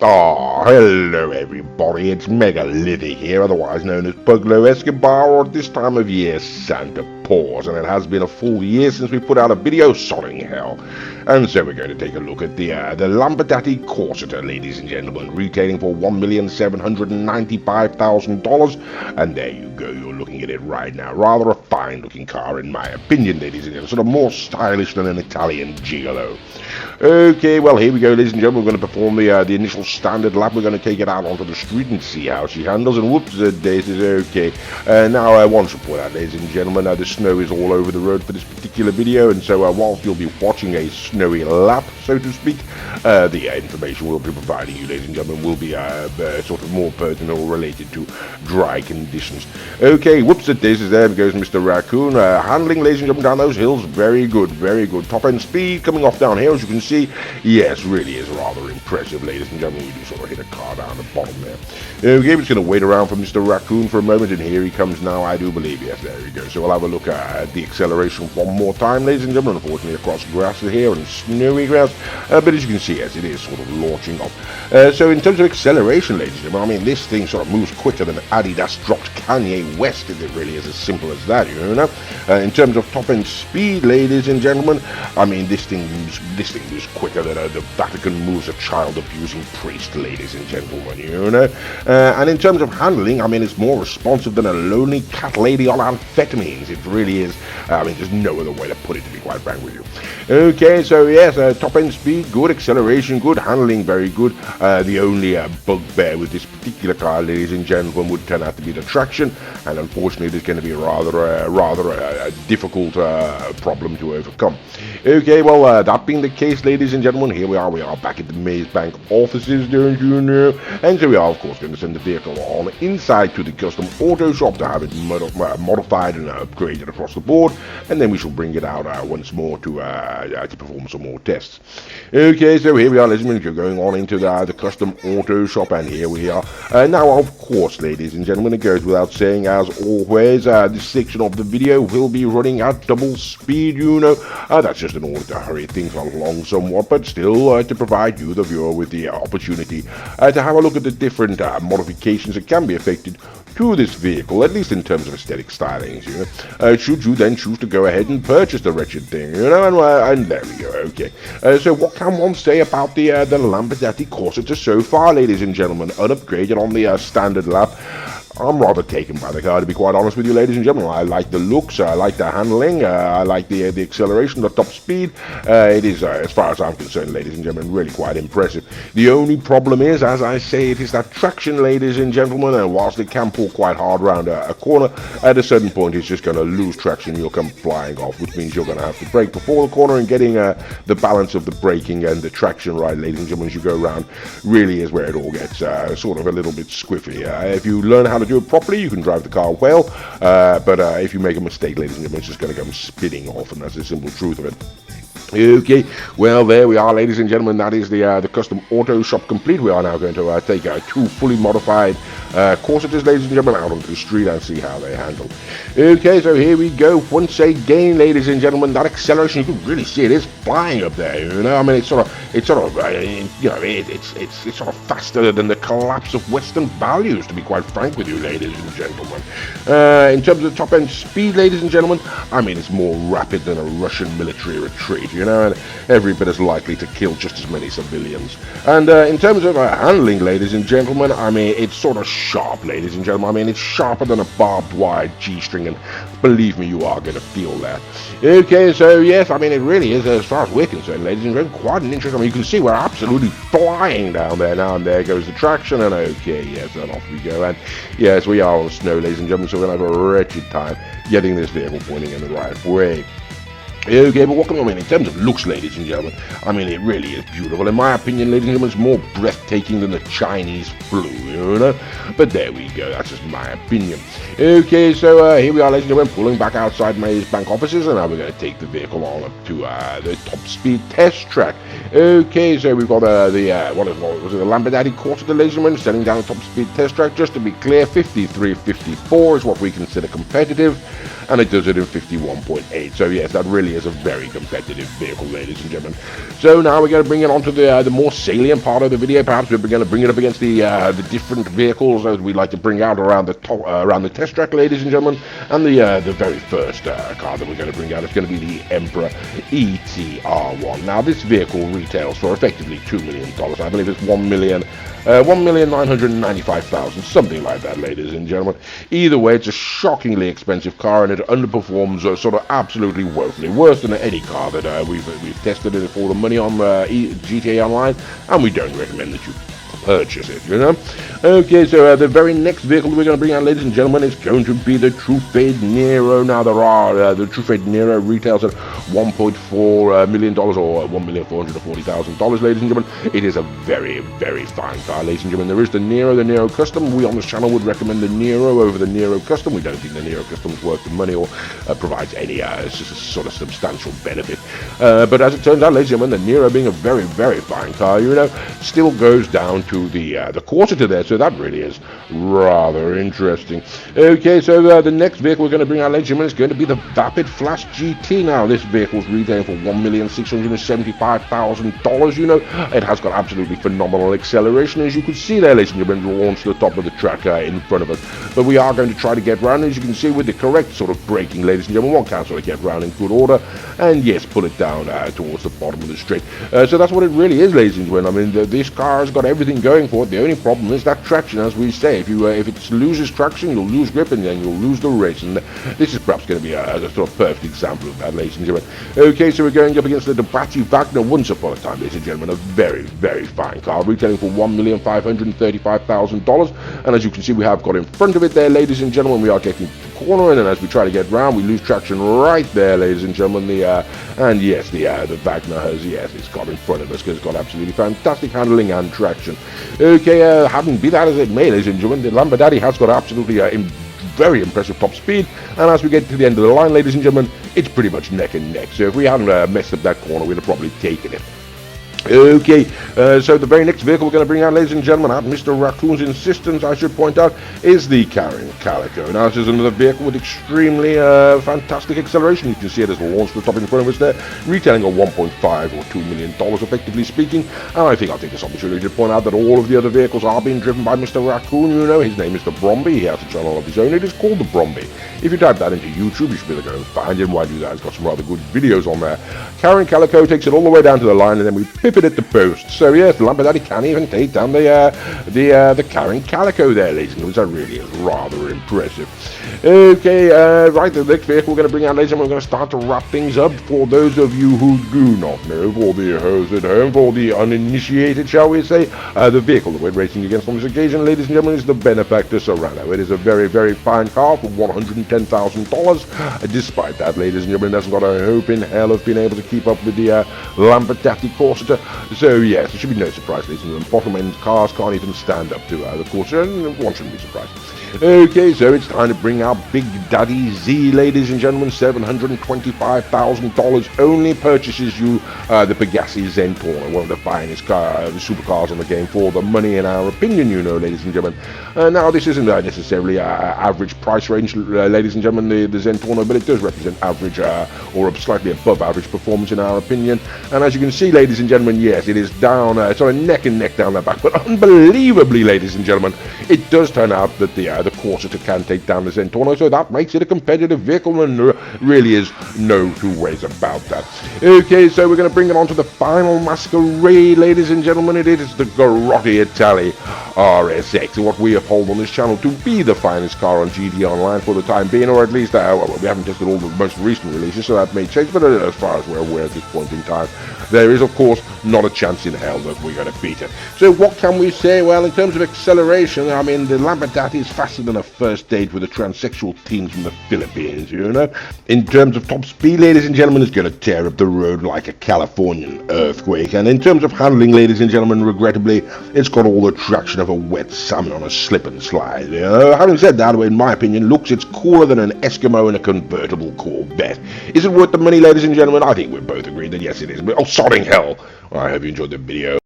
Oh, hello everybody, it's Mega Livy here, otherwise known as Puglo Escobar, or at this time of year, Santa Paws, and it has been a full year since we put out a video, sodding hell. And so we're going to take a look at the Lampadati Corsita, ladies and gentlemen, retailing for $1,795,000, and there you go, you're looking at it right now. Rather a fine looking car in my opinion, ladies and gentlemen, sort of more stylish than an Italian gigolo. Okay, well here we go, ladies and gentlemen, we're going to perform the initial standard lap. We're going to take it out onto the street and see how she handles, and whoops, daisies, okay. Now I want to point out, ladies and gentlemen, the snow is all over the road for this particular video, and so whilst you'll be watching a snowy lap, so to speak, the information we'll be providing you, ladies and gentlemen, will be sort of more pertinent or related to dry conditions. Okay, whoops, daisies, there goes Mr. Raccoon. Handling, ladies and gentlemen, down those hills, very good, very good. Top end speed coming off down here, as you can see. Yes, really is rather impressive, ladies and gentlemen. We do sort of hit a car down the bottom there. Okay, we're just going to wait around for Mr. Raccoon for a moment, and here he comes now, I do believe. Yes, there we go. So we'll have a look at the acceleration one more time, ladies and gentlemen. Unfortunately, across grass here and snowy grass, but as you can see, yes, it is sort of launching off. So in terms of acceleration, ladies and gentlemen, I mean, this thing sort of moves quicker than Adidas dropped Kanye West. It really is as simple as that, you know. In terms of top end speed, ladies and gentlemen, I mean, this thing moves quicker than the Vatican moves a child abusing priest, ladies and gentlemen, you know. And in terms of handling, I mean, it's more responsive than a lonely cat lady on amphetamines. It really is. I mean, there's no other way to put it, to be quite frank with you. Okay, so yes, top end speed, good acceleration, good handling, very good. The only bugbear with this particular car, ladies and gentlemen, would turn out to be the traction, and unfortunately, it's going to be rather a difficult problem to overcome. Okay, well, that being the case, ladies and gentlemen, here we are back at the Maze Bank offices, don't you know? And so we are, of course, going to send the vehicle on inside to the custom auto shop to have it modified and upgraded across the board, and then we shall bring it out once more to perform some more tests. Okay, so here we are, ladies and gentlemen, going on into the custom auto shop, and here we are. Now, of course, ladies and gentlemen, it goes without saying, as always, this section of the video will be running at double speed, you know. That's just in order to hurry things along somewhat, but still to provide you, the viewer, with the opportunity to have a look at the different modifications that can be affected to this vehicle, at least in terms of aesthetic stylings, you know. Should you then choose to go ahead and purchase the wretched thing, you know, and there we go, okay. So what can one say about the Lampadati Corsita so far, ladies and gentlemen? Unupgraded on the standard lap. I'm rather taken by the car, to be quite honest with you, ladies and gentlemen. I like the looks, I like the handling, I like the acceleration, the top speed. It is, as far as I'm concerned, ladies and gentlemen, really quite impressive. The only problem is, as I say, it is that traction, ladies and gentlemen, and whilst it can pull quite hard around a corner, at a certain point it's just going to lose traction, you'll come flying off, which means you're going to have to brake before the corner, and getting the balance of the braking and the traction right, ladies and gentlemen, as you go around, really is where it all gets sort of a little bit squiffy. If you learn how to do it properly, you can drive the car well, but if you make a mistake, ladies and gentlemen, it's just going to come spitting off, and that's the simple truth of it. Okay, well, there we are, ladies and gentlemen. That is the custom auto shop complete. We are now going to take two fully modified Corsitas, ladies and gentlemen, out onto the street and see how they handle. Okay, so here we go once again, ladies and gentlemen. That acceleration, you can really see it is flying up there. You know, I mean, it's sort of it's sort of faster than the collapse of Western values, to be quite frank with you, ladies and gentlemen. In terms of top end speed, ladies and gentlemen, I mean, it's more rapid than a Russian military retreat, you know, and every bit as likely to kill just as many civilians. And in terms of handling, ladies and gentlemen, I mean, it's sort of sharp, ladies and gentlemen. I mean, it's sharper than a barbed wire G-string, and believe me, you are going to feel that. Okay, so yes, I mean, it really is, as far as we're concerned, ladies and gentlemen, quite an interesting. I mean, you can see we're absolutely flying down there now, and there goes the traction, and okay, yes, and off we go. And yes, we are on snow, ladies and gentlemen, so we're going to have a wretched time getting this vehicle pointing in the right way. Okay, but what can I mean in terms of looks, ladies and gentlemen? I mean, it really is beautiful. In my opinion, ladies and gentlemen, it's more breathtaking than the Chinese flu, you know? But there we go, that's just my opinion. Okay, so here we are, ladies and gentlemen, pulling back outside Maze Bank offices, and now we're going to take the vehicle on up to the top speed test track. Okay, so we've got the Lampadati Corsita, ladies and gentlemen, setting down the top speed test track. Just to be clear, 53.54 is what we consider competitive, and it does it in 51.8. So yes, that really is a very competitive vehicle, ladies and gentlemen. So now we're going to bring it on to the more salient part of the video. Perhaps we're going to bring it up against the different vehicles that we like to bring out around the test track, ladies and gentlemen. And the very first car that we're going to bring out is going to be the Emperor ETR1. Now this vehicle retails for effectively $2 million. I believe it's $1,995,000, something like that, ladies and gentlemen. Either way, it's a shockingly expensive car, and it underperforms sort of absolutely woefully, worse than any car that we've tested it for the money on GTA Online, and we don't recommend that you purchase it, you know. Okay, so the very next vehicle that we're going to bring out, ladies and gentlemen, is going to be the Truffaut Nero. Now the Truffaut Nero retails at $1.4 million or $1,440,000, ladies and gentlemen. It is a very, very fine car, ladies and gentlemen. There is the Nero Custom. We on this channel would recommend the Nero over the Nero Custom. We don't think the Nero Custom is worth the money or provides any sort of substantial benefit. But as it turns out, ladies and gentlemen, the Nero, being a very, very fine car, you know, still goes down to the Corsita there, so that really is rather interesting. Okay, so the next vehicle we're going to bring out, ladies and gentlemen, is going to be the Vapid Flash GT. Now this vehicle's retailing for $1,675,000. You know, it has got absolutely phenomenal acceleration, as you can see there, ladies and gentlemen, launched to the top of the track in front of us. But we are going to try to get round, as you can see, with the correct sort of braking, ladies and gentlemen. One can sort of get round in good order, and yes, pull it down towards the bottom of the straight. So that's what it really is, ladies and gentlemen. I mean, this car has got everything going for it. The only problem is that traction, as we say. If it loses traction, you'll lose grip, and then you'll lose the race. And this is perhaps going to be a sort of perfect example of that, ladies and gentlemen. Okay, so we're going up against the Ducati Wagner. Once upon a time, ladies and gentlemen, a very, very fine car, retailing for $1,535,000. And as you can see, we have got in front of it there, ladies and gentlemen. We are getting to the corner, and then as we try to get round, we lose traction right there, ladies and gentlemen. And yes, the Wagner has, yes, it's got in front of us because it's got absolutely fantastic handling and traction. Okay, having be that as it may, ladies and gentlemen, the Lampadati has got absolutely very impressive top speed, and as we get to the end of the line, ladies and gentlemen, it's pretty much neck and neck. So if we hadn't messed up that corner, we'd have probably taken it. Okay, so the very next vehicle we're going to bring out, ladies and gentlemen, at Mr. Raccoon's insistence, I should point out, is the Carrying Calico. Now, this is another vehicle with extremely fantastic acceleration. You can see it as launched to the top in front of us there, retailing at $1.5 or $2 million, effectively speaking. And I think I'll take this opportunity to point out that all of the other vehicles are being driven by Mr. Raccoon. You know, his name is the Bromby. He has a channel of his own. It is called the Bromby. If you type that into YouTube, you should be able to go and find him. Why do that? He's got some rather good videos on there. Carrying Calico takes it all the way down to the line, and then we pip it at the post. So yes, the Lampadati can even take down the Carrying Calico there, ladies and gentlemen. That really is rather impressive. Okay, right, the next vehicle we're going to bring out, ladies and gentlemen, we're going to start to wrap things up. For those of you who do not know, for the hoes at home, for the uninitiated, shall we say, the vehicle that we're racing against on this occasion, ladies and gentlemen, is the Benefactor Serrano. It is a very, very fine car for $110,000. Despite that, ladies and gentlemen, it hasn't got a hope in hell of being able to keep up with the Lampadati Corsita. So yes, it should be no surprise, ladies and gentlemen. Bottom end cars can't even stand up to the Corsita, and one shouldn't be surprised. Okay, so it's time to bring out Big Daddy Z, ladies and gentlemen. $725,000 only purchases you the Pegassi Zentorno, one of the finest supercars on the game for the money, in our opinion, you know, ladies and gentlemen. Now, this isn't necessarily average price range, ladies and gentlemen, the Zentorno, but it does represent average or slightly above average performance, in our opinion. And as you can see, ladies and gentlemen, yes, it is down, it's on a neck and neck down the back, but unbelievably, ladies and gentlemen, it does turn out that the Corsita can take down the Zentorno, so that makes it a competitive vehicle, and there really is no two ways about that. Okay, so we're going to bring it on to the final masquerade, ladies and gentlemen. It is the Garotti Itali RSX, what we uphold on this channel to be the finest car on GT Online for the time being, or at least we haven't tested all the most recent releases, so that may change, but as far as we're aware at this point in time, there is, of course, not a chance in hell that we're going to beat it. So what can we say? Well, in terms of acceleration, I mean, the Lampadati is faster than a first date with a transsexual teen from the Philippines, you know. In terms of top speed, ladies and gentlemen, it's going to tear up the road like a Californian earthquake. And in terms of handling, ladies and gentlemen, regrettably, it's got all the traction of a wet salmon on a slip and slide. Having said that, in my opinion, looks, it's cooler than an Eskimo in a convertible Corvette. Is it worth the money, ladies and gentlemen? I think we both agree that yes, it is. But, oh, sodding hell. I hope you enjoyed the video.